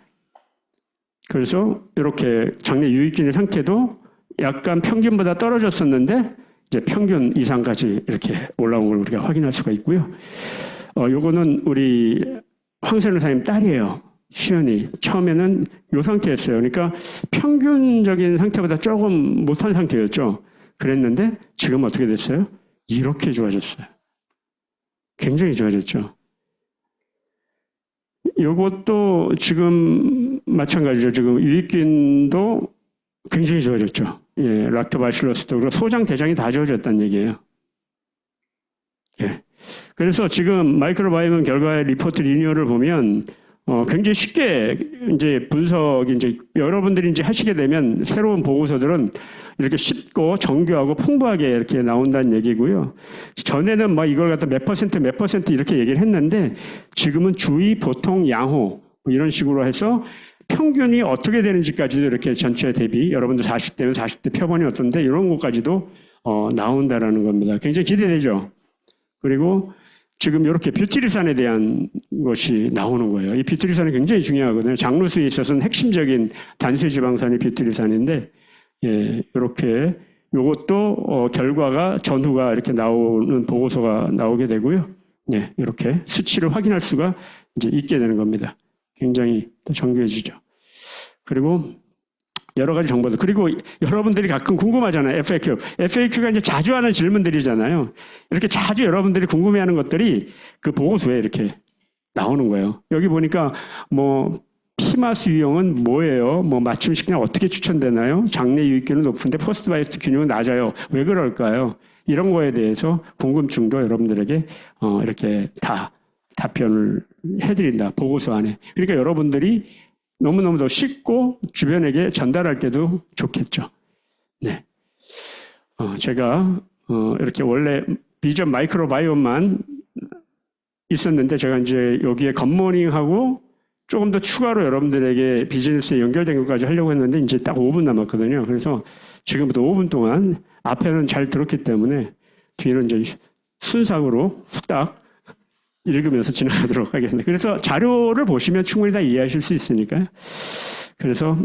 그래서 이렇게 장내 유익균의 상태도 약간 평균보다 떨어졌었는데 이제 평균 이상까지 이렇게 올라온 걸 우리가 확인할 수가 있고요. 요거는 우리 황선 의사님 딸이에요. 시연이 처음에는 이 상태였어요. 그러니까 평균적인 상태보다 조금 못한 상태였죠. 그랬는데 지금 어떻게 됐어요? 이렇게 좋아졌어요. 굉장히 좋아졌죠. 요것도 지금 마찬가지죠. 지금 유익균도 굉장히 좋아졌죠. 예, 락토바실러스도 그리고 소장, 대장이 다 좋아졌다는 얘기예요. 예. 그래서 지금 마이크로바이옴 결과의 리포트 리뉴얼을 보면 굉장히 쉽게 이제 분석이 이제 여러분들이 이제 하시게 되면 새로운 보고서들은 이렇게 쉽고 정교하고 풍부하게 이렇게 나온다는 얘기고요. 전에는 막 이걸 갖다 몇 퍼센트 이렇게 얘기를 했는데 지금은 주의, 보통, 양호 뭐 이런 식으로 해서 평균이 어떻게 되는지까지도 이렇게 전체 대비 여러분들 40대면 40대 표본이 어떤데 이런 것까지도 나온다라는 겁니다. 굉장히 기대되죠. 그리고 지금 이렇게 뷰티리산에 대한 것이 나오는 거예요. 이 뷰티리산이 굉장히 중요하거든요. 장루수에 있어서는 핵심적인 단수지방산이 뷰티리산인데, 예, 이렇게 이것도 결과가 전후가 이렇게 나오는 보고서가 나오게 되고요. 예, 이렇게 수치를 확인할 수가 이제 있게 되는 겁니다. 굉장히 더 정교해지죠. 그리고 여러 가지 정보들. 그리고 여러분들이 가끔 궁금하잖아요. FAQ. FAQ가 이제 자주 하는 질문들이잖아요. 이렇게 자주 여러분들이 궁금해하는 것들이 그 보고서에 이렇게 나오는 거예요. 여기 보니까 뭐 피마스 유형은 뭐예요? 뭐 맞춤 식량 어떻게 추천되나요? 장내 유익균은 높은데 포스트바이오틱 균형은 낮아요. 왜 그럴까요? 이런 거에 대해서 궁금증도 여러분들에게 이렇게 다 답변을 해드린다. 보고서 안에. 그러니까 여러분들이 너무너무 더 쉽고 주변에게 전달할 때도 좋겠죠. 네. 제가 이렇게 원래 비전 마이크로바이옴만 있었는데 제가 이제 여기에 굿모닝하고 조금 더 추가로 여러분들에게 비즈니스에 연결된 것까지 하려고 했는데 이제 딱 5분 남았거든요. 그래서 지금부터 5분 동안 앞에는 잘 들었기 때문에 뒤는 이제 순삭으로 후딱 읽으면서 지나가도록 하겠습니다. 그래서 자료를 보시면 충분히 다 이해하실 수 있으니까요. 그래서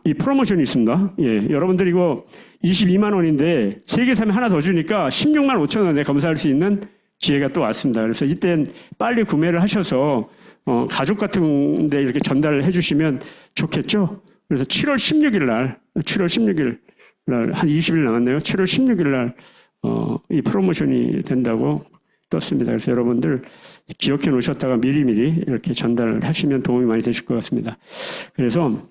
이 프로모션이 있습니다. 예, 여러분들 이거 22만 원인데 3개 사면 하나 더 주니까 16만 5천 원에 검사할 수 있는 기회가 또 왔습니다. 그래서 이땐 빨리 구매를 하셔서 가족 같은 데 이렇게 전달을 해주시면 좋겠죠. 그래서 7월 16일 날 한 20일 남았네요. 7월 16일 날 이 프로모션이 된다고 떴습니다. 그래서 여러분들 기억해 놓으셨다가 미리미리 이렇게 전달을 하시면 도움이 많이 되실 것 같습니다. 그래서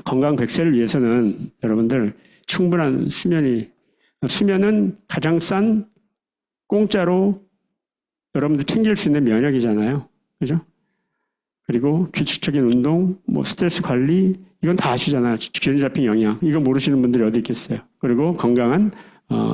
건강 100세를 위해서는 여러분들 충분한 수면은 가장 싼 공짜로 여러분들 챙길 수 있는 면역이잖아요. 그죠? 그리고 규칙적인 운동, 뭐 스트레스 관리, 이건 다 아시잖아요. 균일 잡힌 영양. 이거 모르시는 분들이 어디 있겠어요. 그리고 건강한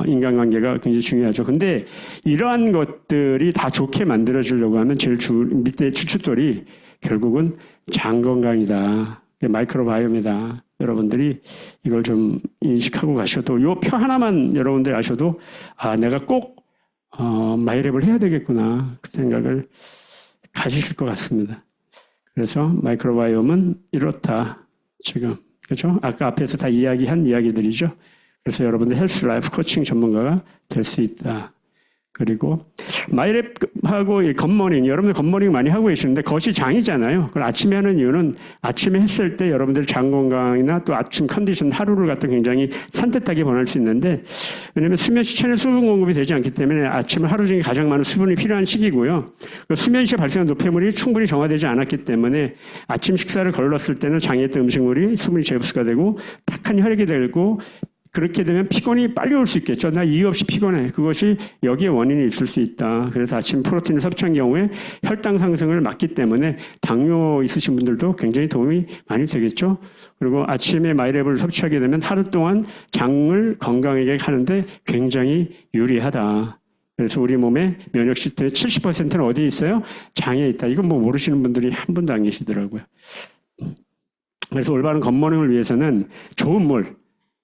인간관계가 굉장히 중요하죠. 근데 이러한 것들이 다 좋게 만들어주려고 하면 제일 밑에 추춧돌이 결국은 장 건강이다. 마이크로바이옴이다. 여러분들이 이걸 좀 인식하고 가셔도 요 표 하나만 여러분들이 아셔도 내가 꼭 마이랩을 해야 되겠구나. 그 생각을 가지실 것 같습니다. 그래서 마이크로바이옴은 이렇다. 지금 그렇죠? 아까 앞에서 다 이야기한 이야기들이죠. 그래서 여러분들 헬스 라이프 코칭 전문가가 될 수 있다. 그리고 마이랩하고 굿모닝, 여러분들 굿모닝 많이 하고 계시는데 그것이 장이잖아요. 그걸 아침에 하는 이유는 아침에 했을 때 여러분들 장 건강이나 또 아침 컨디션 하루를 갖다 굉장히 산뜻하게 보낼 수 있는데, 왜냐하면 수면 시간에 수분 공급이 되지 않기 때문에 아침은 하루 중에 가장 많은 수분이 필요한 시기고요. 수면 시에 발생한 노폐물이 충분히 정화되지 않았기 때문에 아침 식사를 걸렀을 때는 장에 있던 음식물이 수분이 재흡수가 되고 탁한 혈액이 되고, 그렇게 되면 피곤이 빨리 올 수 있겠죠. 나 이유 없이 피곤해. 그것이 여기에 원인이 있을 수 있다. 그래서 아침 프로틴을 섭취한 경우에 혈당 상승을 막기 때문에 당뇨 있으신 분들도 굉장히 도움이 많이 되겠죠. 그리고 아침에 마이랩을 섭취하게 되면 하루 동안 장을 건강하게 하는데 굉장히 유리하다. 그래서 우리 몸의 면역 시스템의 70%는 어디에 있어요? 장에 있다. 이건 뭐 모르시는 분들이 한 분도 안 계시더라고요. 그래서 올바른 굿모닝을 위해서는 좋은 물,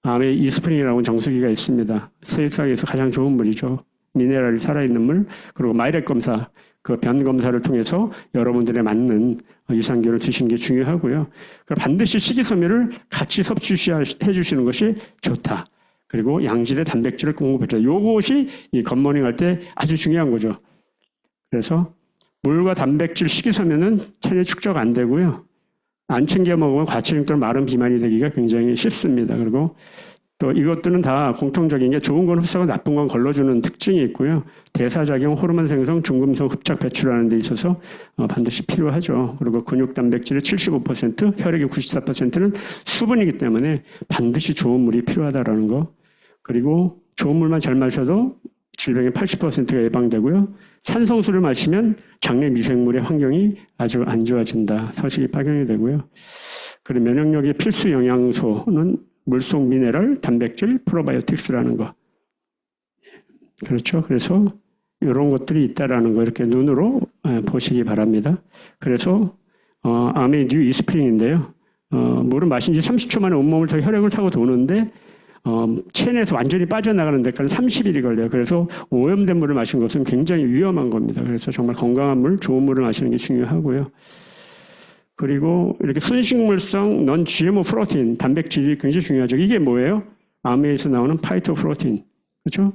암에 이스프링이라고 하는 정수기가 있습니다. 세상에서 가장 좋은 물이죠. 미네랄이 살아있는 물. 그리고 마이랩 검사, 그 변 검사를 통해서 여러분들에 맞는 유산균을 드시는 게 중요하고요. 반드시 식이섬유를 같이 섭취해 주시는 것이 좋다. 그리고 양질의 단백질을 공급해줘. 요것이 이 굿모닝 할 때 아주 중요한 거죠. 그래서 물과 단백질, 식이섬유는 체내 축적 안 되고요. 안 챙겨 먹으면 과체중 또는 마른 비만이 되기가 굉장히 쉽습니다. 그리고 또 이것들은 다 공통적인 게 좋은 건 흡수하고 나쁜 건 걸러주는 특징이 있고요. 대사작용, 호르몬 생성, 중금속 흡착 배출하는 데 있어서 반드시 필요하죠. 그리고 근육 단백질의 75%, 혈액의 94%는 수분이기 때문에 반드시 좋은 물이 필요하다라는 거. 그리고 좋은 물만 잘 마셔도 질병의 80%가 예방되고요. 산성수를 마시면 장내 미생물의 환경이 아주 안 좋아진다. 서식이 파견이 되고요. 그리고 면역력의 필수 영양소는 물속 미네랄, 단백질, 프로바이오틱스라는 거. 그렇죠. 그래서 이런 것들이 있다라는 거 이렇게 눈으로 보시기 바랍니다. 그래서 암의 뉴 이스프링인데요. 물은 마신 지 30초 만에 온몸을 더 혈액을 타고 도는데 체내에서 완전히 빠져나가는 데까지 30일이 걸려요. 그래서 오염된 물을 마신 것은 굉장히 위험한 겁니다. 그래서 정말 건강한 물, 좋은 물을 마시는 게 중요하고요. 그리고 이렇게 순식물성 넌 GMO 프로틴, 단백질이 굉장히 중요하죠. 이게 뭐예요? 암에서 나오는 파이토프로틴. 그렇죠?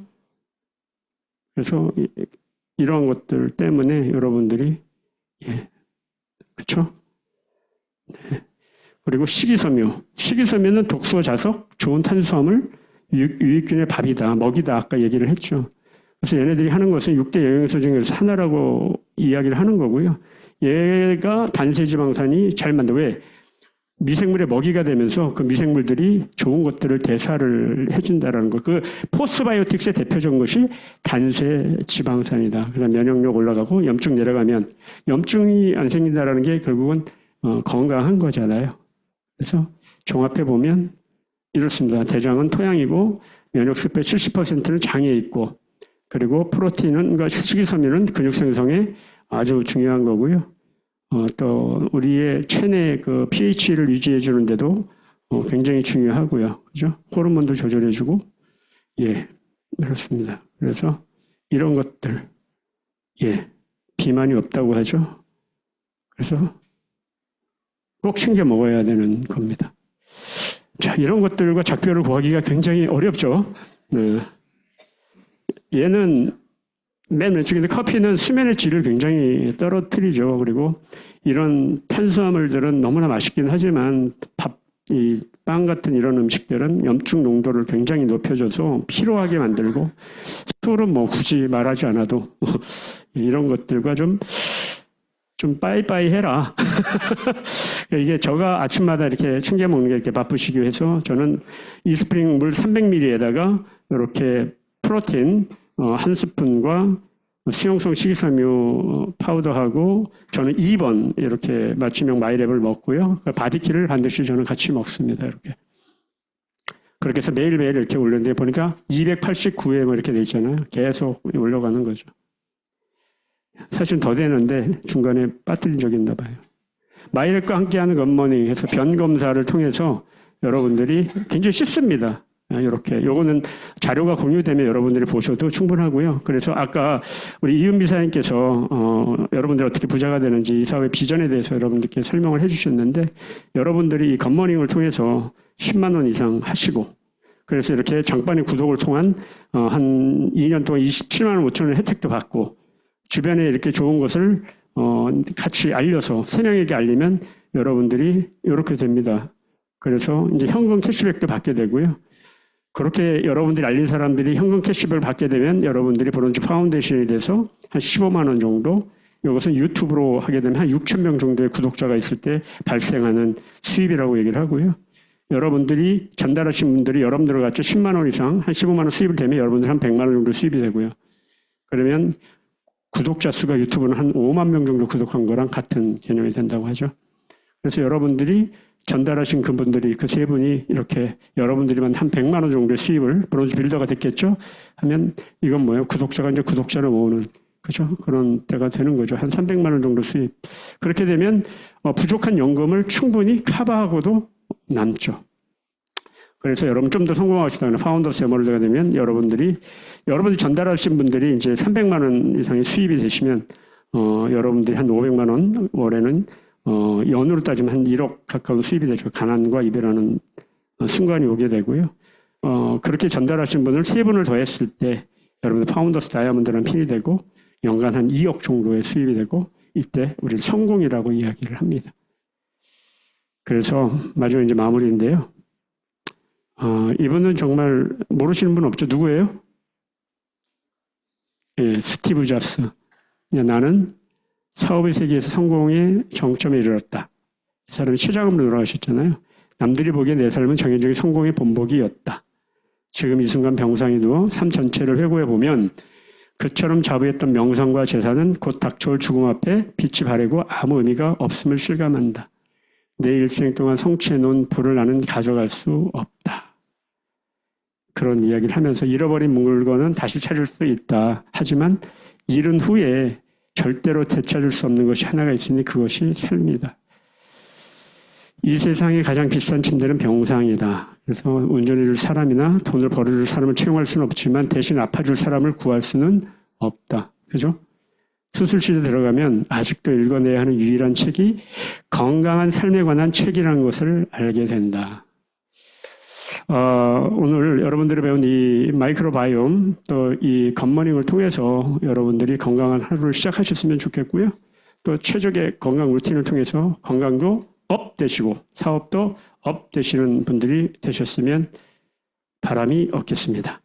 그래서 이러한 것들 때문에 여러분들이 그렇죠? 네. 그리고 식이섬유. 식이섬유는 독소, 자석, 좋은 탄수화물, 유익균의 밥이다, 먹이다 아까 얘기를 했죠. 그래서 얘네들이 하는 것은 6대 영양소 중에서 하나라고 이야기를 하는 거고요. 얘가 단세지방산이 잘 만든 왜? 미생물의 먹이가 되면서 그 미생물들이 좋은 것들을 대사를 해준다라는 거. 그 포스바이오틱스의 대표적인 것이 단세지방산이다. 그다음 면역력 올라가고 염증 내려가면 염증이 안 생긴다라는 게 결국은 건강한 거잖아요. 그래서 종합해 보면 이렇습니다. 대장은 토양이고 면역세포의 70%는 장에 있고, 그리고 프로틴은 그러니까 식이섬유는 근육 생성에 아주 중요한 거고요. 또 우리의 체내 그 pH를 유지해 주는데도 굉장히 중요하고요. 그죠? 호르몬도 조절해 주고, 그렇습니다. 그래서 이런 것들, 비만이 없다고 하죠. 그래서 꼭 챙겨 먹어야 되는 겁니다. 자, 이런 것들과 작별을 구하기가 굉장히 어렵죠. 네. 얘는 맨 왼쪽인데 커피는 수면의 질을 굉장히 떨어뜨리죠. 그리고 이런 탄수화물들은 너무나 맛있긴 하지만 이 빵 같은 이런 음식들은 염증 농도를 굉장히 높여줘서 피로하게 만들고, 술은 뭐 굳이 말하지 않아도 이런 것들과 좀 빠이빠이 해라. 이게 제가 아침마다 이렇게 챙겨 먹는 게 이렇게 바쁘시기 위해서 저는 이스프링 물 300ml에다가 이렇게 프로틴 한 스푼과 수용성 식이섬유 파우더하고 저는 2번 이렇게 맞춤형 마이랩을 먹고요. 바디키를 반드시 저는 같이 먹습니다. 이렇게. 그렇게 해서 매일매일 이렇게 올렸는데 보니까 289회 뭐 이렇게 돼 있잖아요. 계속 올려가는 거죠. 사실 더 되는데 중간에 빠뜨린 적이 있나 봐요. 마이랩과 함께하는 굿모닝 해서 변 검사를 통해서 여러분들이 굉장히 쉽습니다. 이렇게 요거는 자료가 공유되면 여러분들이 보셔도 충분하고요. 그래서 아까 우리 이은비 사님께서 여러분들이 어떻게 부자가 되는지 이 사회 비전에 대해서 여러분들께 설명을 해주셨는데 여러분들이 이 굿모닝을 통해서 10만 원 이상 하시고 그래서 이렇게 장반의 구독을 통한 한 2년 동안 27만 5천 원 혜택도 받고 주변에 이렇게 좋은 것을 같이 알려서 3명에게 알리면 여러분들이 이렇게 됩니다. 그래서 이제 현금 캐시백도 받게 되고요. 그렇게 여러분들이 알린 사람들이 현금 캐시백을 받게 되면 여러분들이 브론즈 파운데이션에 대해서 한 15만 원 정도 이것은 유튜브로 하게 되면 한 6천 명 정도의 구독자가 있을 때 발생하는 수입이라고 얘기를 하고요. 여러분들이 전달하신 분들이 여러분들 같이 10만 원 이상 한 15만 원 수입이 되면 여러분들 한 100만 원 정도 수입이 되고요. 그러면 구독자 수가 유튜브는 한 5만 명 정도 구독한 거랑 같은 개념이 된다고 하죠. 그래서 여러분들이 전달하신 그분들이 그 세 분이 이렇게 여러분들이만 한 100만 원 정도의 수입을 브론즈 빌더가 됐겠죠? 하면 이건 뭐예요? 구독자가 이제 구독자를 모으는 그죠? 그런 때가 되는 거죠. 한 300만 원 정도 수입. 그렇게 되면 부족한 연금을 충분히 커버하고도 남죠. 그래서 여러분 좀 더 성공하시다면 파운더스 에머럴드가 되면 여러분들이 전달하신 분들이 이제 300만 원 이상의 수입이 되시면 여러분들이 한 500만 원 월에는 연으로 따지면 한 1억 가까운 수입이 되죠. 가난과 이별하는 순간이 오게 되고요. 그렇게 전달하신 분을 3분을 더했을 때 여러분들 파운더스 다이아몬드라는 핀이 되고 연간 한 2억 정도의 수입이 되고 이때 우리는 성공이라고 이야기를 합니다. 그래서 마지막 이제 마무리인데요. 이분은 정말 모르시는 분 없죠? 누구예요? 예, 스티브 잡스. 나는 사업의 세계에서 성공의 정점에 이르렀다. 이 사람이 최장으로 돌아가셨잖아요. 남들이 보기에 내 삶은 정해진 성공의 본보기였다. 지금 이 순간 병상에 누워 삶 전체를 회고해 보면 그처럼 자부했던 명성과 재산은 곧 닥쳐올 죽음 앞에 빛이 바래고 아무 의미가 없음을 실감한다. 내 일생 동안 성취해 놓은 부를 나는 가져갈 수 없다. 그런 이야기를 하면서 잃어버린 물건은 다시 찾을 수 있다. 하지만 잃은 후에 절대로 되찾을 수 없는 것이 하나가 있으니 그것이 삶이다. 이 세상에 가장 비싼 침대는 병상이다. 그래서 운전해줄 사람이나 돈을 벌어줄 사람을 채용할 수는 없지만 대신 아파줄 사람을 구할 수는 없다. 그죠? 수술실에 들어가면 아직도 읽어내야 하는 유일한 책이 건강한 삶에 관한 책이라는 것을 알게 된다. 오늘 여러분들이 배운 이 마이크로바이옴 또 이 굿모닝을 통해서 여러분들이 건강한 하루를 시작하셨으면 좋겠고요. 또 최적의 건강 루틴을 통해서 건강도 업 되시고 사업도 업 되시는 분들이 되셨으면 바람이 없겠습니다.